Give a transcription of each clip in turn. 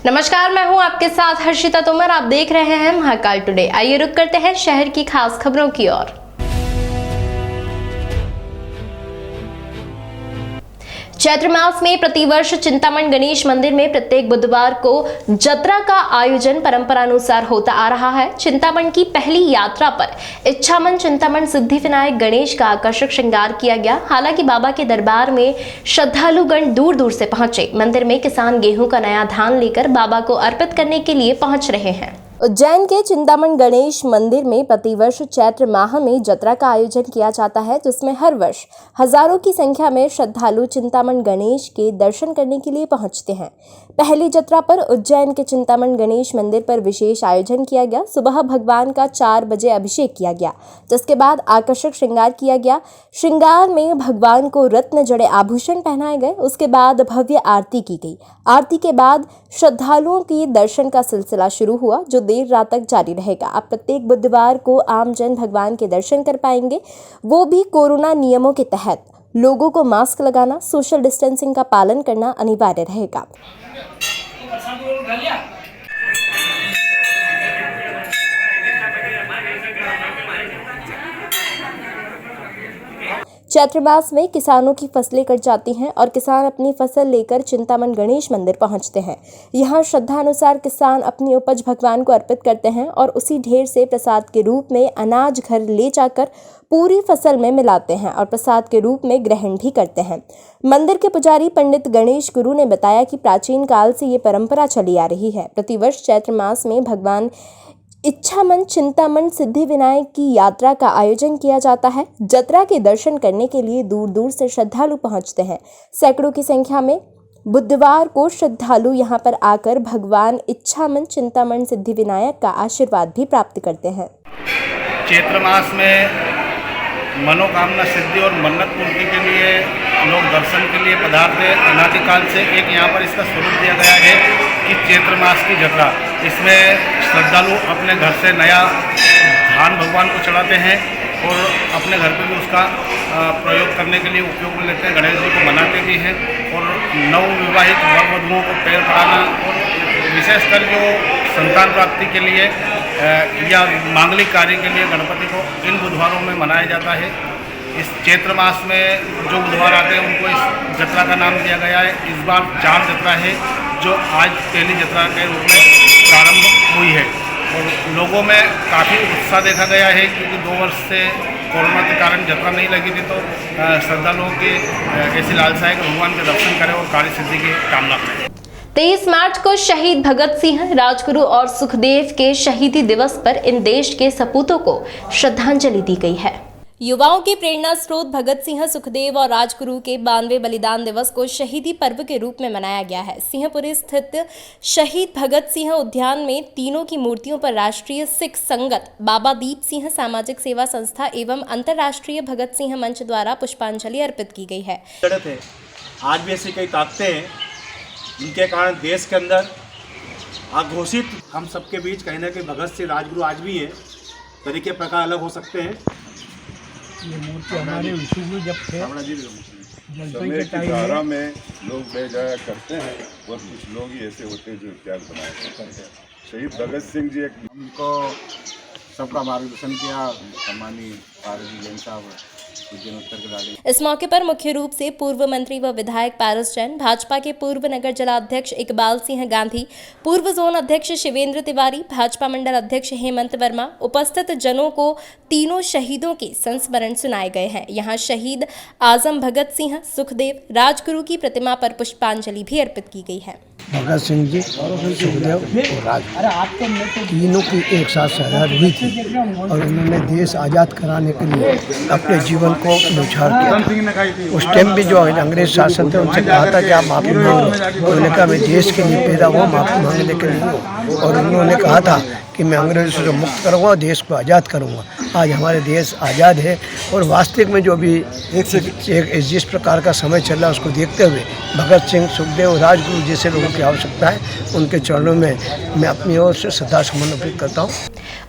नमस्कार, मैं हूं आपके साथ हर्षिता तोमर। आप देख रहे हैं महाकाल टुडे। आइए रुक करते हैं शहर की खास खबरों की ओर। चैत्र मास में प्रतिवर्ष चिंतामण गणेश मंदिर में प्रत्येक बुधवार को जत्रा का आयोजन परंपरानुसार होता आ रहा है। चिंतामण की पहली यात्रा पर इच्छामन चिंतामण सिद्धिविनायक गणेश का आकर्षक श्रृंगार किया गया। हालांकि बाबा के दरबार में श्रद्धालुगण दूर दूर से पहुंचे। मंदिर में किसान गेहूं का नया धान लेकर बाबा को अर्पित करने के लिए पहुंच रहे हैं। उज्जैन के चिंतामण गणेश मंदिर में प्रतिवर्ष चैत्र माह में जत्रा का आयोजन किया जाता है, जिसमें हर वर्ष हजारों की संख्या में श्रद्धालु चिंतामण गणेश के दर्शन करने के लिए पहुंचते हैं। पहली जत्रा पर उज्जैन के चिंतामण गणेश मंदिर पर विशेष आयोजन किया गया। सुबह भगवान का 4 बजे अभिषेक किया गया, जिसके बाद आकर्षक श्रृंगार किया गया। श्रृंगार में भगवान को रत्न जड़े आभूषण पहनाए गए। उसके बाद भव्य आरती की गई। आरती के बाद श्रद्धालुओं के दर्शन का सिलसिला शुरू हुआ, जो देर रात तक जारी रहेगा। अब प्रत्येक बुधवार को आम जन भगवान के दर्शन कर पाएंगे, वो भी कोरोना नियमों के तहत। लोगों को मास्क लगाना, सोशल डिस्टेंसिंग का पालन करना अनिवार्य रहेगा। चैत्र मास में किसानों की फसलें कट जाती हैं और किसान अपनी फसल लेकर चिंतामण गणेश मंदिर पहुंचते हैं। यहाँ श्रद्धा अनुसार किसान अपनी उपज भगवान को अर्पित करते हैं और उसी ढेर से प्रसाद के रूप में अनाज घर ले जाकर पूरी फसल में मिलाते हैं और प्रसाद के रूप में ग्रहण भी करते हैं। मंदिर के पुजारी पंडित गणेश गुरु ने बताया कि प्राचीन काल से ये परंपरा चली आ रही है। प्रतिवर्ष चैत्र मास में भगवान इच्छामन चिंतामण सिद्धिविनायक की यात्रा का आयोजन किया जाता है। जत्रा के दर्शन करने के लिए दूर दूर से श्रद्धालु पहुंचते हैं। सैकड़ों की संख्या में बुधवार को श्रद्धालु यहां पर आकर भगवान इच्छामन चिंतामण सिद्धिविनायक का आशीर्वाद भी प्राप्त करते हैं। चैत्र मास में मनोकामना सिद्धि और मन्नत पूर्ति के लिए लोग दर्शन के लिए पधारते हैं। अनादिकाल से एक यहाँ पर इसका स्वरूप दिया गया है कि चैत्र मास की जत्रा, इसमें श्रद्धालु अपने घर से नया धान भगवान को चढ़ाते हैं और अपने घर पे भी उसका प्रयोग करने के लिए उपयोग में लेते हैं। गणेश जी को मनाते भी हैं और नवविवाहित वर वधुओं को पैर पड़ाना और विशेषकर जो संतान प्राप्ति के लिए या मांगलिक कार्य के लिए गणपति को इन बुधवारों में मनाया जाता है। इस चैत्र मास में जो बुधवार आते हैं उनको इस जत्रा का नाम दिया गया है। इस बार 4 जत्रा है, जो आज पहली जत्रा के रूप में प्रारंभ हुई है और लोगों में काफ़ी उत्साह देखा गया है, क्योंकि 2 वर्ष से कोरोना के कारण जत्रा नहीं लगी थी। तो श्रद्धालुओं की ऐसी लालसा है कि भगवान के दर्शन करें और कार्य सिद्धि की कामना करें। 23 मार्च को शहीद भगत सिंह, राजगुरु और सुखदेव के शहीदी दिवस पर इन देश के सपूतों को श्रद्धांजलि दी गई है। युवाओं के प्रेरणा स्रोत भगत सिंह, सुखदेव और राजगुरु के 92वें बलिदान दिवस को शहीदी पर्व के रूप में मनाया गया है। सिंहपुरी स्थित शहीद भगत सिंह उद्यान में तीनों की मूर्तियों पर राष्ट्रीय सिख संगत, बाबा दीप सिंह सामाजिक सेवा संस्था एवं अंतर्राष्ट्रीय भगत सिंह मंच द्वारा पुष्पांजलि अर्पित की गई है। आज भी ऐसी कई ताकतें हैं जिनके कारण देश के अंदर आक्रोशित हम सबके बीच कहीं ना कहीं भगत सिंह, राजगुरु आज भी हैं। तरीके प्रकार अलग हो सकते हैं। ये मूर्ति हमारे विशुद्ध जब थे समय की धारा में लोग ले जाया करते हैं और कुछ लोग ही ऐसे होते हैं जो इतिहास बनाया करते हैं। शहीद भगत सिंह जी हमको सबका मार्गदर्शन किया। सम्मानीय जैन साहब इस मौके पर मुख्य रूप से पूर्व मंत्री व विधायक पारस जैन, भाजपा के पूर्व नगर जलाध्यक्ष इकबाल सिंह गांधी, पूर्व जोन अध्यक्ष शिवेंद्र तिवारी, भाजपा मंडल अध्यक्ष हेमंत वर्मा, उपस्थित जनों को तीनों शहीदों के संस्मरण सुनाए गए हैं। यहाँ शहीद आजम भगत सिंह, सुखदेव, राजगुरु की प्रतिमा पर पुष्पांजलि भी अर्पित की गई है। भगत सिंह जी, सुखदेव और राजगुरु तीनों की एक साथ शहादत हुई थी और उन्होंने देश आज़ाद कराने के लिए अपने जीवन को न्यौछावर किया। उस टाइम भी जो अंग्रेज शासन थे उनसे कहा था कि आप माफ़ी मांग लो। उन्होंने कहा मैं देश के लिए पैदा हुआ, माफ़ी मांगने के लिए। और उन्होंने कहा था कि मैं अंग्रेजों से मुक्त करूँगा, देश को आज़ाद करूँगा। आज हमारे देश आज़ाद है और वास्तविक में जो भी जिस प्रकार का समय चल रहा है उसको देखते हुए भगत सिंह, सुखदेव, राजगुरु जैसे लोगों की आवश्यकता है। उनके चरणों में मैं अपनी ओर से श्रद्धा सुमन अर्पित करता हूँ।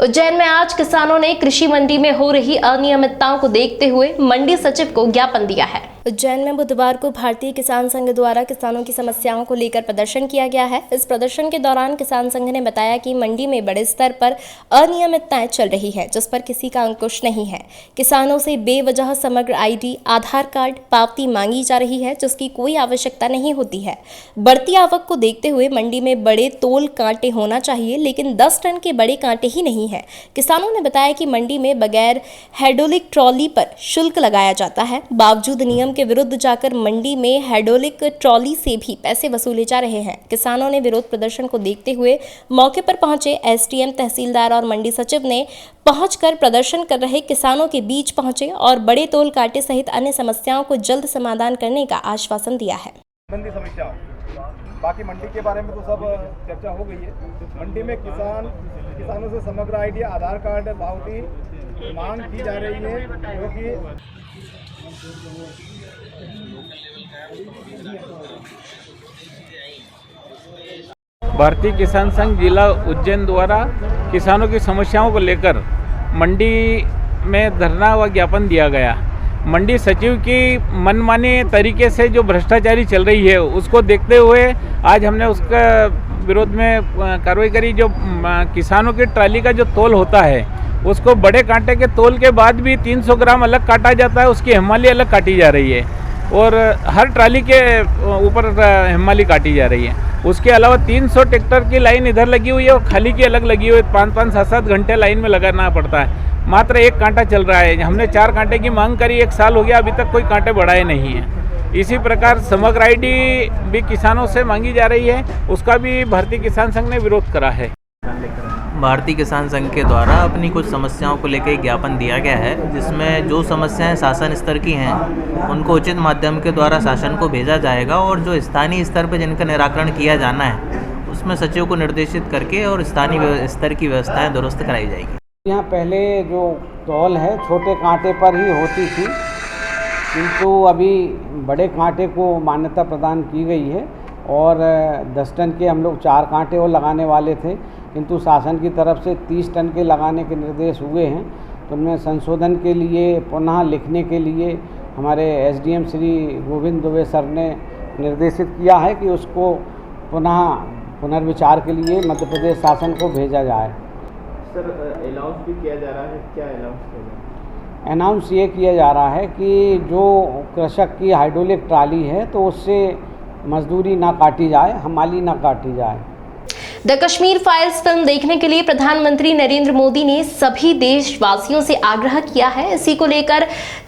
उज्जैन में आज किसानों ने कृषि मंडी में हो रही अनियमितताओं को देखते हुए मंडी सचिव को ज्ञापन दिया है। उज्जैन में बुधवार को भारतीय किसान संघ द्वारा किसानों की समस्याओं को लेकर प्रदर्शन किया गया है। इस प्रदर्शन के दौरान किसान संघ ने बताया कि मंडी में बड़े स्तर पर अनियमितताएं चल रही है, जिस पर किसी का अंकुश नहीं है। किसानों से बेवजह समग्र आईडी, आधार कार्ड, पावती मांगी जा रही है, जिसकी कोई आवश्यकता नहीं होती है। बढ़ती आवक को देखते हुए मंडी में बड़े तोल कांटे होना चाहिए, लेकिन 10 टन के बड़े कांटे ही नहीं है। किसानों ने बताया कि मंडी में बगैर हाइड्रोलिक ट्रॉली पर शुल्क लगाया जाता है। बावजूद नियम के विरुद्ध जाकर मंडी में हाइड्रोलिक ट्रॉली से भी पैसे वसूले जा रहे हैं। किसानों ने विरोध प्रदर्शन को देखते हुए मौके पर पहुंचे एसडीएम, तहसीलदार और मंडी सचिव ने पहुंचकर प्रदर्शन कर रहे किसानों के बीच पहुंचे और बड़े तोल कांटे सहित अन्य समस्याओं को जल्द समाधान करने का आश्वासन दिया है। बाकी मंडी के बारे में तो सब चर्चा हो गई है। मंडी में किसानों से समग्र आईडी, आधार कार्ड, पावती मांग की जा रही है, क्योंकि भारतीय किसान संघ जिला उज्जैन द्वारा किसानों की समस्याओं को लेकर मंडी में धरना व ज्ञापन दिया गया। मंडी सचिव की मनमाने तरीके से जो भ्रष्टाचारी चल रही है, उसको देखते हुए आज हमने उसका विरोध में कार्रवाई करी। जो किसानों की ट्राली का जो तोल होता है, उसको बड़े कांटे के तोल के बाद भी 300 ग्राम अलग काटा जाता है, उसकी हेमाली अलग काटी जा रही है और हर ट्राली के ऊपर हेमाली काटी जा रही है। उसके अलावा 300 ट्रैक्टर की लाइन इधर लगी हुई है और खाली की अलग लगी हुई है। 5-5, 7-7 घंटे लाइन में लगाना पड़ता है। मात्र एक कांटा चल रहा है। हमने 4 कांटे की मांग करी, 1 साल हो गया, अभी तक कोई कांटे बढ़ाए नहीं हैं। इसी प्रकार समग्र आईडी भी किसानों से मांगी जा रही है, उसका भी भारतीय किसान संघ ने विरोध करा है। भारतीय किसान संघ के द्वारा अपनी कुछ समस्याओं को लेकर ज्ञापन दिया गया है, जिसमें जो समस्याएं शासन स्तर की हैं उनको उचित माध्यम के द्वारा शासन को भेजा जाएगा और जो स्थानीय स्तर पर जिनका निराकरण किया जाना है उसमें सचिव को निर्देशित करके और स्थानीय स्तर की व्यवस्थाएं दुरुस्त कराई जाएगी। यहाँ पहले जो तौल है छोटे कांटे पर ही होती थी, किंतु अभी बड़े कांटे को मान्यता प्रदान की गई है और 10 टन के हम लोग 4 कांटे और लगाने वाले थे, किंतु शासन की तरफ से 30 टन के लगाने के निर्देश हुए हैं। तो उनमें संशोधन के लिए पुनः लिखने के लिए हमारे एसडीएम श्री गोविंद दुबे सर ने निर्देशित किया है कि उसको पुनर्विचार के लिए मध्य प्रदेश शासन को भेजा जाए। सर, अनाउंस भी किया जा रहा है, क्या अनाउंस किया जा रहा है? अनाउंस ये किया जा रहा है कि जो कृषक की हाइड्रोलिक ट्राली है तो उससे मजदूरी ना काटी जाए, हमाली ना काटी जाए। द कश्मीर फाइल्स फिल्म देखने के लिए प्रधानमंत्री नरेंद्र मोदी ने सभी देशवासियों से आग्रह किया है। इसी को लेकर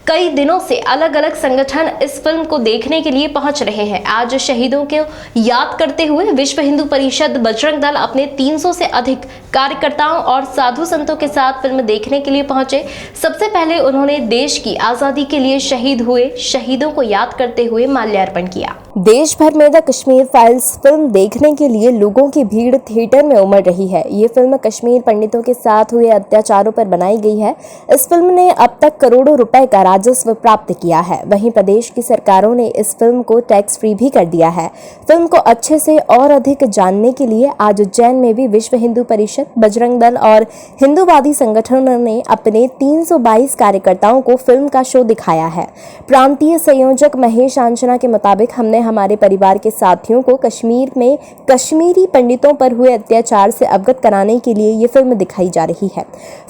कई दिनों से अलग अलग संगठन इस फिल्म को देखने के लिए पहुंच रहे हैं। आज शहीदों को याद करते हुए विश्व हिंदू परिषद बजरंग दल अपने 300 से अधिक कार्यकर्ताओं और साधु संतों के साथ फिल्म देखने के लिए पहुंचे। सबसे पहले उन्होंने देश की आजादी के लिए शहीद हुए शहीदों को याद करते हुए माल्यार्पण किया। देश भर में द कश्मीर फाइल्स फिल्म देखने के लिए लोगों की भीड़ थिएटर में उमड़ रही है। ये फिल्म कश्मीर पंडितों के साथ हुए अत्याचारों पर बनाई गई है। इस फिल्म ने अब तक करोड़ों रुपए का राजस्व प्राप्त किया है। वहीं प्रदेश की सरकारों ने इस फिल्म को टैक्स फ्री भी कर दिया है। फिल्म को अच्छे से और अधिक जानने के लिए आज उज्जैन में भी विश्व हिंदू परिषद, बजरंग दल और हिंदूवादी संगठनों ने अपने 322 कार्यकर्ताओं को फिल्म का शो दिखाया है। प्रांतीय संयोजक महेश आंजना के मुताबिक हमने हमारे परिवार के साथियों को कश्मीर में कश्मीरी पंडितों पर हुए अत्याचार से अवगत कराने के लिए ये फिल्म दिखाई जा रही है।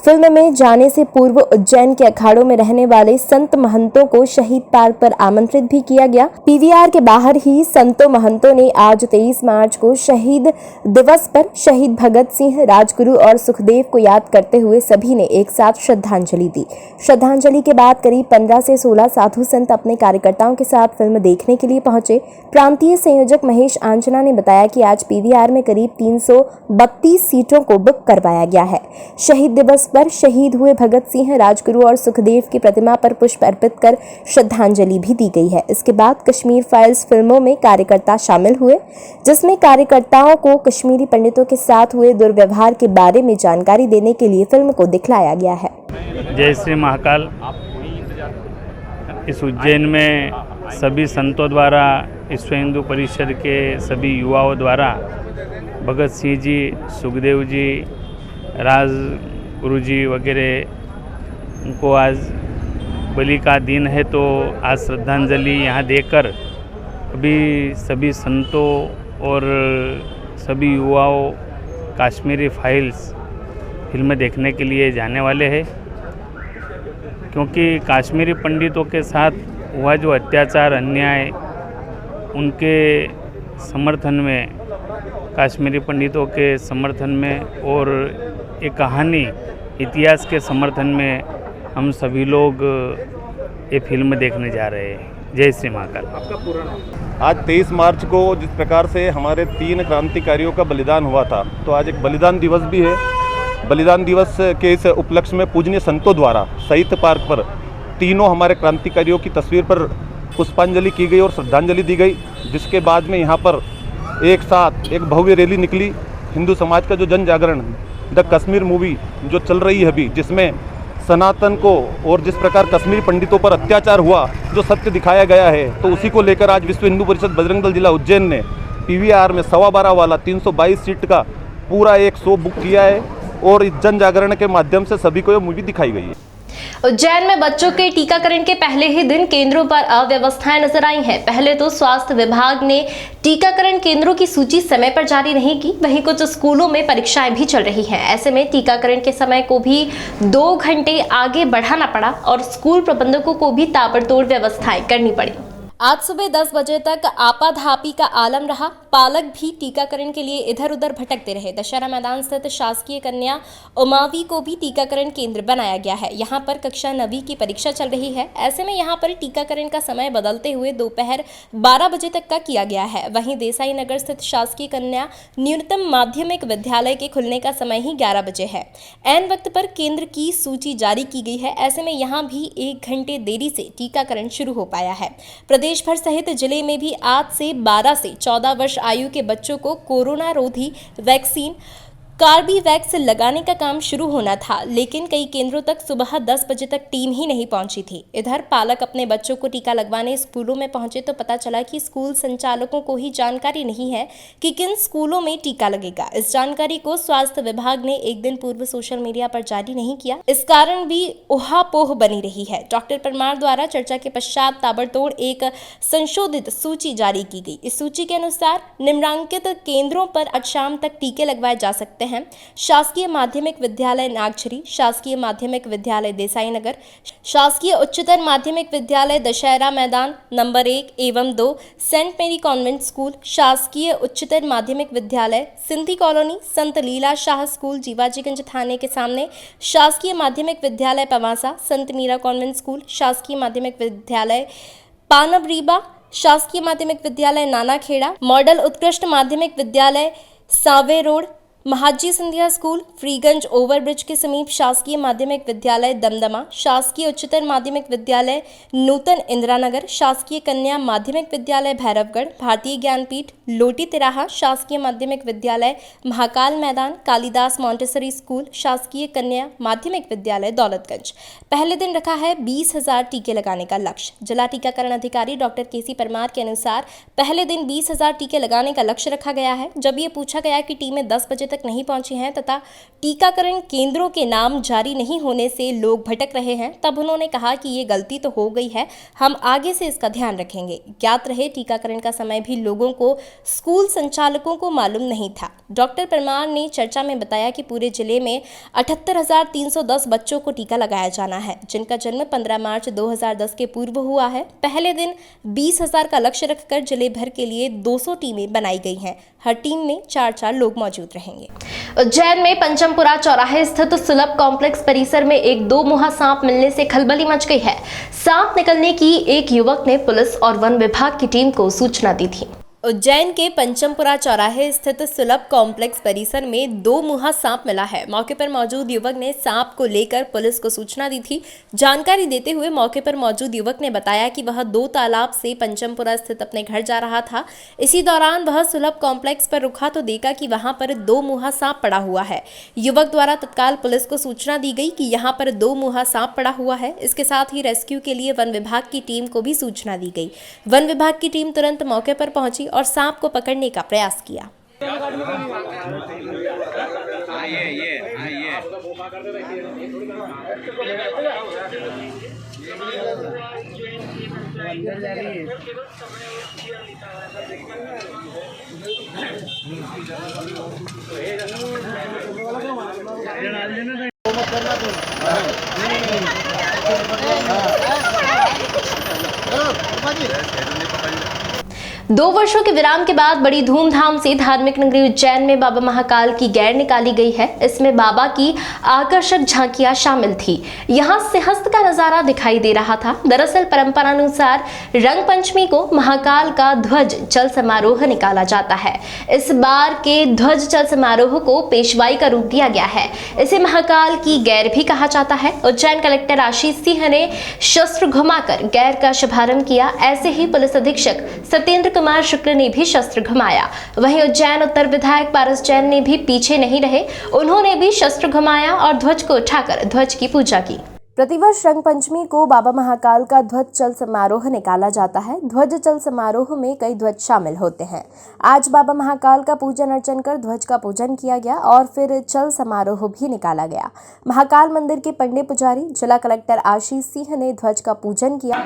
फिल्म में जाने से पूर्व उज्जैन के अखाड़ों में रहने वाले संत महंतों को शहीद पार्क पर आमंत्रित भी किया गया। पीवीआर के बाहर ही संतों महंतों ने आज 23 मार्च को शहीद दिवस पर शहीद भगत सिंह, राजगुरु और सुखदेव को याद करते हुए सभी ने एक साथ श्रद्धांजलि दी। श्रद्धांजलि के बाद करीब 15 से 16 साधु संत अपने कार्यकर्ताओं के साथ फिल्म देखने के लिए पहुंचे। प्रांतीय संयोजक महेश आंजना ने बताया कि आज पीवीआर में करीब 332 सीटों को बुक करवाया गया है। शहीद दिवस पर शहीद हुए भगत सिंह, राजगुरु और सुखदेव की प्रतिमा पर पुष्प अर्पित कर श्रद्धांजलि भी दी गई है। इसके बाद कश्मीर फाइल्स फिल्मों में कार्यकर्ता शामिल हुए, जिसमें कार्यकर्ताओं को कश्मीरी पंडितों के साथ हुए दुर्व्यवहार के बारे में जानकारी देने के लिए फिल्म को दिखलाया गया है। जय श्री महाकाल। इस उज्जैन में सभी संतों द्वारा, विश्व हिंदू परिषद के सभी युवाओं द्वारा भगत सिंह जी, सुखदेव जी, राजगुरु जी वगैरह उनको आज बलि का दिन है तो आज श्रद्धांजलि यहाँ देकर अभी सभी संतों और सभी युवाओं कश्मीरी फाइल्स फिल्म देखने के लिए जाने वाले हैं, क्योंकि कश्मीरी पंडितों के साथ हुआ जो अत्याचार अन्याय उनके समर्थन में, कश्मीरी पंडितों के समर्थन में और एक कहानी इतिहास के समर्थन में हम सभी लोग ये फिल्म देखने जा रहे हैं। जय श्री महाकाल। आज 23 मार्च को जिस प्रकार से हमारे 3 क्रांतिकारियों का बलिदान हुआ था, तो आज एक बलिदान दिवस भी है। बलिदान दिवस के इस उपलक्ष्य में पूजनीय संतों द्वारा साहित्य पार्क पर तीनों हमारे क्रांतिकारियों की तस्वीर पर पुष्पांजलि की गई और श्रद्धांजलि दी गई, जिसके बाद में यहाँ पर एक साथ एक भव्य रैली निकली। हिंदू समाज का जो जन जागरण द कश्मीर मूवी जो चल रही है अभी, जिसमें सनातन को और जिस प्रकार कश्मीरी पंडितों पर अत्याचार हुआ जो सत्य दिखाया गया है, तो उसी को लेकर आज विश्व हिंदू परिषद बजरंग दल जिला उज्जैन ने PVR में 12.25 वाला 322 सीट का पूरा एक शो बुक किया है और इस जन जागरण के माध्यम से सभी को ये मूवी दिखाई गई है। उज्जैन में बच्चों के टीकाकरण के पहले ही दिन केंद्रों पर अव्यवस्थाएं नजर आई हैं। पहले तो स्वास्थ्य विभाग ने टीकाकरण केंद्रों की सूची समय पर जारी नहीं की, वहीं कुछ स्कूलों में परीक्षाएं भी चल रही हैं। ऐसे में टीकाकरण के समय को भी 2 घंटे आगे बढ़ाना पड़ा और स्कूल प्रबंधकों को भी ताबड़तोड़ व्यवस्थाएं करनी पड़ी। आज सुबह 10 बजे तक आपाधापी का आलम रहा। पालक भी टीकाकरण के लिए इधर उधर भटकते रहे। दशहरा मैदान स्थित शासकीय कन्या उमावी को भी टीकाकरण केंद्र बनाया गया है। यहाँ पर कक्षा 9वीं की परीक्षा चल रही है। ऐसे में यहाँ पर टीकाकरण का समय बदलते हुए दोपहर 12 बजे तक का किया गया है। वहीं देसाई नगर स्थित शासकीय कन्या न्यूनतम माध्यमिक विद्यालय के खुलने का समय ही 11 बजे है। ऐन वक्त पर केंद्र की सूची जारी की गई है। ऐसे में यहाँ भी 1 घंटे देरी से टीकाकरण शुरू हो पाया है। प्रदेश भर सहित जिले में भी आज से 12 से 14 वर्ष आयु के बच्चों को कोरोना रोधी वैक्सीन कार्बीवैक्स लगाने का काम शुरू होना था, लेकिन कई केंद्रों तक सुबह 10 बजे तक टीम ही नहीं पहुंची थी। इधर पालक अपने बच्चों को टीका लगवाने स्कूलों में पहुंचे तो पता चला कि स्कूल संचालकों को ही जानकारी नहीं है कि किन स्कूलों में टीका लगेगा। इस जानकारी को स्वास्थ्य विभाग ने एक दिन पूर्व सोशल मीडिया पर जारी नहीं किया। इस कारण भी उहापोह बनी रही है। डॉक्टर परमार द्वारा चर्चा के पश्चात ताबड़तोड़ एक संशोधित सूची जारी की गई। इस सूची के अनुसार निम्नांकित केंद्रों पर आज शाम तक टीके लगवाए जा सकते हैं। शासकीय माध्यमिक विद्यालय नागझरी, शासकीय माध्यमिक विद्यालय देसाई नगर, शासकीय उच्चतर माध्यमिक विद्यालय दशहरा मैदान नंबर 1 एवं 2, सेंट मेरी कॉन्वेंट स्कूल, शासकीय उच्चतर माध्यमिक विद्यालय सिंधी कॉलोनी, संत लीला शाह स्कूल जीवाजीगंज थाने के सामने, शासकीय माध्यमिक विद्यालय पवासा, संत मीरा कॉन्वेंट स्कूल, शासकीय माध्यमिक विद्यालय पानबरीबा, शासकीय माध्यमिक विद्यालय नानाखेड़ा, मॉडल उत्कृष्ट माध्यमिक विद्यालय Save road, Mahaji Scindia school, Freeganj overbridge के समीप शासकीय माध्यमिक विद्यालय दमदमा, शासकीय उच्चतर माध्यमिक विद्यालय नूतन इंदिरानगर, शासकीय कन्या माध्यमिक विद्यालय भैरवगढ़, भारतीय ज्ञानपीठ लोटी तिराहा, शासकीय माध्यमिक विद्यालय महाकाल मैदान, कालिदास मॉन्टेसरी स्कूल, शासकीय कन्या माध्यमिक विद्यालय दौलतगंज। पहले दिन रखा है 20,000 टीके लगाने का लक्ष्य। जिला टीकाकरण अधिकारी डॉक्टर केसी परमार के अनुसार पहले दिन 20,000 टीके लगाने का लक्ष्य रखा गया है। जब ये पूछा गया कि टीमें 10 बजे तक नहीं पहुंची हैं तथा टीकाकरण केंद्रों के नाम जारी नहीं होने से लोग भटक रहे हैं, तब उन्होंने कहा कि ये गलती तो हो गई है, हम आगे से इसका ध्यान रखेंगे। ज्ञात रहे टीकाकरण का समय भी लोगों को स्कूल संचालकों को मालूम नहीं था। डॉक्टर परमार ने चर्चा में बताया कि पूरे जिले में 78,310 बच्चों को टीका लगाया जाना है, जिनका जन्म 15 मार्च 2010 के पूर्व हुआ है। पहले दिन 20,000 का लक्ष्य रखकर जिले भर के लिए 200 टीमें बनाई गई हैं। हर टीम में 4-4 लोग मौजूद रहेंगे। उज्जैन में पंचमपुरा चौराहे स्थित सुलभ कॉम्प्लेक्स परिसर में एक 2 मुहा सांप मिलने से खलबली मच गई है। सांप निकलने की एक युवक ने पुलिस और वन विभाग की टीम को सूचना दी थी। उज्जैन के पंचमपुरा चौराहे स्थित सुलभ कॉम्प्लेक्स परिसर में 2 मुहा सांप मिला है। मौके पर मौजूद युवक ने सांप को लेकर पुलिस को सूचना दी थी। जानकारी देते हुए मौके पर मौजूद युवक ने बताया कि वह 2 तालाब से पंचमपुरा स्थित अपने घर जा रहा था। इसी दौरान वह सुलभ कॉम्प्लेक्स पर रुका तो देखा कि वहां पर 2 मुहा सांप पड़ा हुआ है। युवक द्वारा तत्काल पुलिस को सूचना दी गई कि यहाँ पर 2 मुहा सांप पड़ा हुआ है। इसके साथ ही रेस्क्यू के लिए वन विभाग की टीम को भी सूचना दी गई। वन विभाग की टीम तुरंत मौके पर पहुंची और सांप को पकड़ने का प्रयास किया। दो वर्षों के विराम के बाद बड़ी धूमधाम से धार्मिक नगरी उज्जैन में बाबा महाकाल की गैर निकाली गई है। इसमें बाबा की आकर्षक झांकियां शामिल थी। यहां सिंहस्थ का नजारा दिखाई दे रहा था। दरअसल परंपरानुसार रंग पंचमी को महाकाल का ध्वज चल समारोह निकाला जाता है। इस बार के ध्वज चल समारोह को पेशवाई का रूप दिया गया है। इसे महाकाल की गैर भी कहा जाता है। उज्जैन कलेक्टर आशीष सिंह ने शस्त्र घुमाकर गैर का शुभारंभ किया। ऐसे ही पुलिस अधीक्षक सत्येंद्र कुमार शुक्ल ने भी शस्त्र घुमाया। वहीं उज्जैन उत्तर विधायक पारस जैन ने भी पीछे नहीं रहे। उन्होंने भी शस्त्र घुमाया और ध्वज को उठाकर ध्वज की पूजा की। प्रतिवर्ष रंग पंचमी को बाबा महाकाल का ध्वज चल समारोह निकाला जाता है। ध्वज चल समारोह में कई ध्वज शामिल होते हैं। आज बाबा महाकाल का पूजन अर्चन कर ध्वज का पूजन किया गया और फिर चल समारोह भी निकाला गया। महाकाल मंदिर के पंडित पुजारी जिला कलेक्टर आशीष सिंह ने ध्वज का पूजन किया।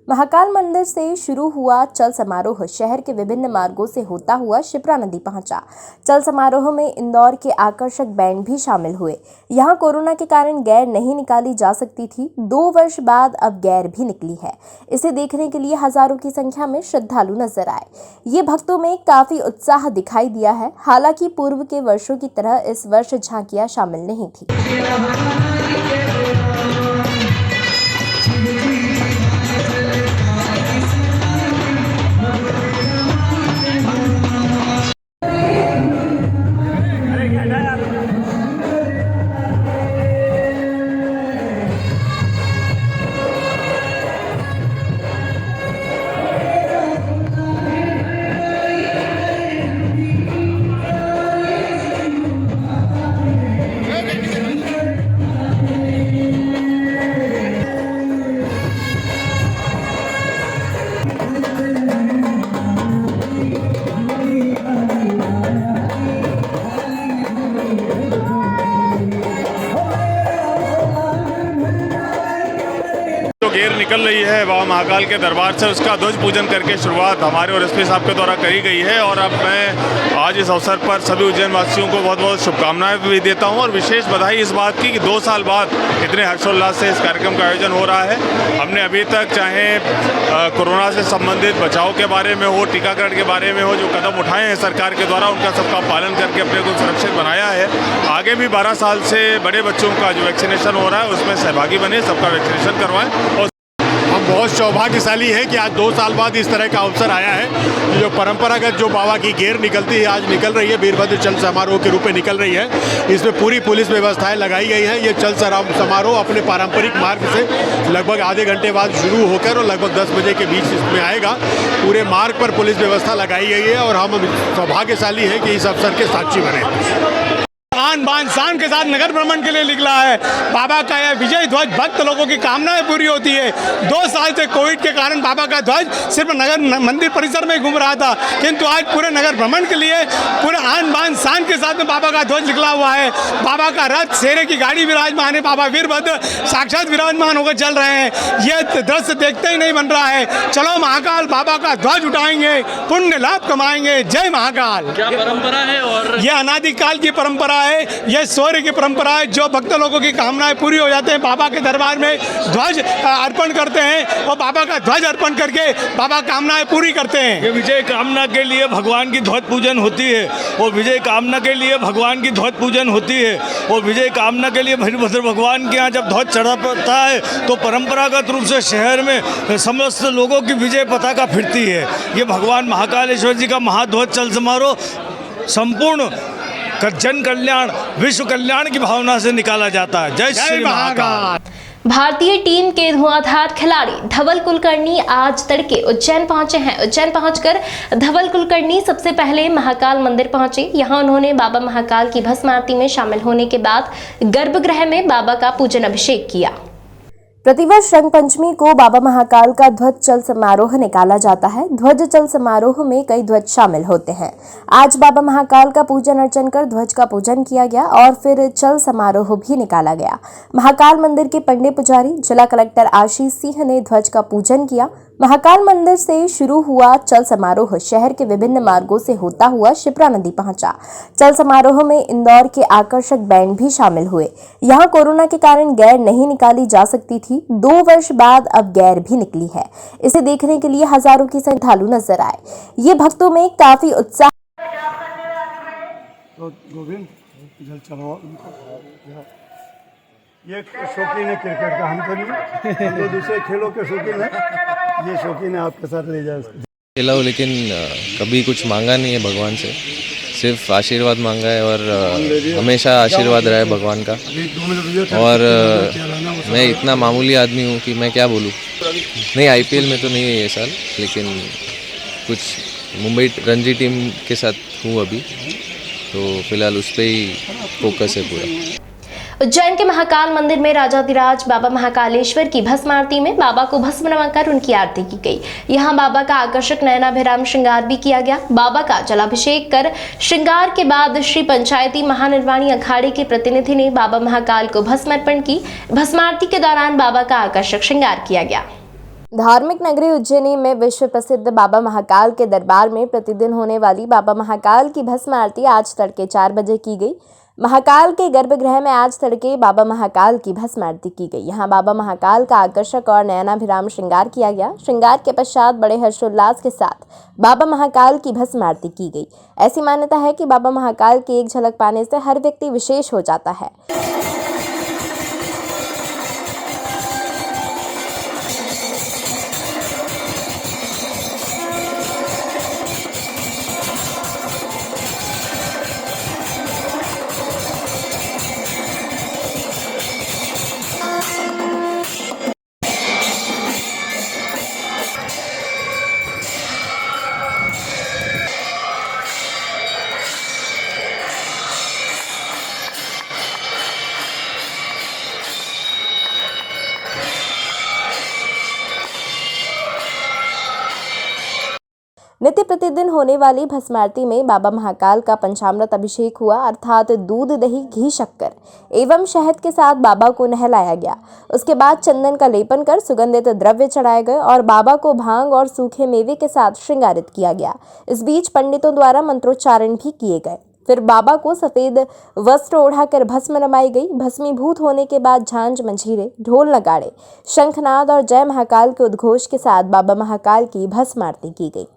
महाकाल मंदिर से शुरू हुआ चल समारोह शहर के विभिन्न मार्गों से होता हुआ शिप्रा नदी पहुंचा। चल समारोह में इंदौर के आकर्षक बैंड भी शामिल हुए। यहां कोरोना के कारण गैर नहीं निकाली जा सकती थी। 2 वर्ष बाद अब गैर भी निकली है। इसे देखने के लिए हजारों की संख्या में श्रद्धालु नजर आए। ये भक्तों में काफी उत्साह दिखाई दिया है। हालांकि पूर्व के वर्षों की तरह इस वर्ष झांकियां शामिल नहीं थी। गेर निकल रही है बाबा महाकाल के दरबार से, उसका ध्वज पूजन करके शुरुआत हमारे और एसपी साहब के द्वारा करी गई है। और अब मैं आज इस अवसर पर सभी उज्जैन वासियों को बहुत बहुत शुभकामनाएं भी देता हूं और विशेष बधाई इस बात की कि 2 साल बाद इतने हर्षोल्लास से इस कार्यक्रम का आयोजन हो रहा है। हमने अभी तक चाहे कोरोना से संबंधित बचाव के बारे में हो, टीकाकरण के बारे में हो, जो कदम उठाए हैं सरकार के द्वारा, उनका सबका पालन करके अपने को सुरक्षित बनाया है। आगे भी 12 साल से बड़े बच्चों का जो वैक्सीनेशन हो रहा है उसमें सहभागी बने, सबका वैक्सीनेशन करवाएं। और हम बहुत सौभाग्यशाली हैं कि आज 2 साल बाद इस तरह का अवसर आया है। जो परंपरागत जो बाबा की गेर निकलती है आज निकल रही है, वीरभद्र चल समारोह के रूप में निकल रही है। इसमें पूरी पुलिस व्यवस्थाएं लगाई गई हैं। ये चल समारोह अपने पारंपरिक मार्ग से लगभग आधे घंटे बाद शुरू होकर और लगभग 10 बजे के बीच इसमें आएगा। पूरे मार्ग पर पुलिस व्यवस्था लगाई गई है और हम सौभाग्यशाली हैं कि इस अवसर के साक्षी बने। आन बान शान के साथ नगर भ्रमण के लिए निकला है। बाबा का यह विजय ध्वज भक्त लोगों की कामनाएं पूरी होती है। 2 साल से कोविड के कारण बाबा का ध्वज सिर्फ नगर मंदिर परिसर में घूम रहा था, किंतु आज पूरे नगर भ्रमण के लिए पूरे आन बान शान के साथ में बाबा का ध्वज निकला हुआ है। बाबा का रथ शेरे की गाड़ी विराजमान है। बाबा वीरभद्र साक्षात विराजमान होकर चल रहे हैं। ये दृश्य देखते ही नहीं बन रहा है। चलो महाकाल बाबा का ध्वज उठाएंगे, पुण्य लाभ कमाएंगे। जय महाकाल। क्या परंपरा है? और यह अनादिकाल की परंपरा है। यह शौर्य की परंपरा है। जो भक्त लोगों की कामनाएं पूरी हो जाते हैं बाबा के दरबार में ध्वज अर्पण करते हैं और बाबा का ध्वज अर्पण करके बाबा कामनाएं पूरी करते हैं। ये विजय कामना के लिए भगवान की ध्वज पूजन होती है और विजय कामना के लिए भगवान की ध्वज पूजन होती है और विजय कामना के लिए वीरभद्र भगवान के यहाँ जब ध्वज चढ़ाता है तो परंपरागत रूप से शहर में समस्त लोगों की विजय पताका फिरती है। ये भगवान महाकालेश्वर जी का महाध्वज चल समारोह संपूर्ण जन कल्याण विश्व कल्याण की भावना से निकाला जाता है। जय श्री महाकाल। भारतीय टीम के धुआंधार खिलाड़ी धवल कुलकर्णी आज तड़के उज्जैन पहुंचे हैं। उज्जैन पहुंचकर धवल कुलकर्णी सबसे पहले महाकाल मंदिर पहुंचे। यहां उन्होंने बाबा महाकाल की भस्म आरती में शामिल होने के बाद गर्भगृह में बाबा का पूजन अभिषेक किया। प्रतिवर्ष रंग पंचमी को बाबा महाकाल का ध्वज चल समारोह निकाला जाता है। ध्वज चल समारोह में कई ध्वज शामिल होते हैं। आज बाबा महाकाल का पूजन अर्चन कर ध्वज का पूजन किया गया और फिर चल समारोह भी निकाला गया। महाकाल मंदिर के पंडित पुजारी जिला कलेक्टर आशीष सिंह ने ध्वज का पूजन किया। महाकाल मंदिर से शुरू हुआ चल समारोह शहर के विभिन्न मार्गों से होता हुआ शिप्रा नदी पहुंचा। चल समारोह में इंदौर के आकर्षक बैंड भी शामिल हुए। यहां कोरोना के कारण गैर नहीं निकाली जा सकती थी। 2 वर्ष बाद अब गैर भी निकली है। इसे देखने के लिए हजारों की श्रद्धालु नजर आए। ये भक्तों में काफी उत्साह। ये शौकीन है क्रिकेट का, हम तो नहीं, हम तो दूसरे खेलों के शौकीन है। ये शौकीन है, आपके साथ ले जाए उसको। खेला हूँ लेकिन कभी कुछ मांगा नहीं है भगवान से, सिर्फ आशीर्वाद मांगा है और हमेशा आशीर्वाद रहा है भगवान का। और मैं इतना मामूली आदमी हूँ कि मैं क्या बोलूँ। नहीं, आईपीएल में तो नहीं है ये साल, लेकिन कुछ मुंबई रणजी टीम के साथ हूँ अभी, तो फिलहाल उस पर ही फोकस है पूरा। उज्जैन के महाकाल मंदिर में राजाधिराज बाबा महाकालेश्वर की भस्म आरती में बाबा को भस्म नवाकर उनकी आरती की गई। यहाँ बाबा का आकर्षक नयनाभिराम श्रृंगार भी किया गया। बाबा का जलाभिषेक कर श्रृंगार के बाद श्री पंचायती महानिर्वाणी अखाड़े के प्रतिनिधि ने बाबा महाकाल को भस्म अर्पण की। भस्म आरती के दौरान बाबा का आकर्षक श्रृंगार किया गया। धार्मिक नगरी उज्जैनी में विश्व प्रसिद्ध बाबा महाकाल के दरबार में प्रतिदिन होने वाली बाबा महाकाल की भस्म आरती आज तड़के 4 बजे की गई। महाकाल के गर्भगृह में आज तड़के बाबा महाकाल की भस्म आरती की गई। यहाँ बाबा महाकाल का आकर्षक और नयनाभिराम श्रृंगार किया गया। श्रृंगार के पश्चात बड़े हर्षोल्लास के साथ बाबा महाकाल की भस्म आरती की गई। ऐसी मान्यता है कि बाबा महाकाल की एक झलक पाने से हर व्यक्ति विशेष हो जाता है। नित्य प्रतिदिन होने वाली भस्म आरती में बाबा महाकाल का पंचामृत अभिषेक हुआ, अर्थात दूध, दही, घी, शक्कर एवं शहद के साथ बाबा को नहलाया गया। उसके बाद चंदन का लेपन कर सुगंधित द्रव्य चढ़ाए गए और बाबा को भांग और सूखे मेवे के साथ श्रृंगारित किया गया। इस बीच पंडितों द्वारा मंत्रोच्चारण भी किए गए। फिर बाबा को सफेद वस्त्र ओढ़ाकर भस्म रमाई गई। भस्मीभूत होने के बाद झांझ, मंजीरे, ढोल, नगाड़े, शंखनाद और जय महाकाल के उद्घोष के साथ बाबा महाकाल की भस्म आरती की गई।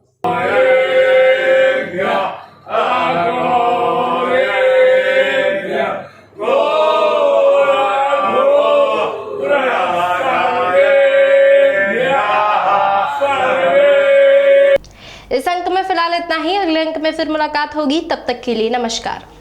इस अंक में फिलहाल इतना ही। अगले अंक में फिर मुलाकात होगी, तब तक के लिए नमस्कार।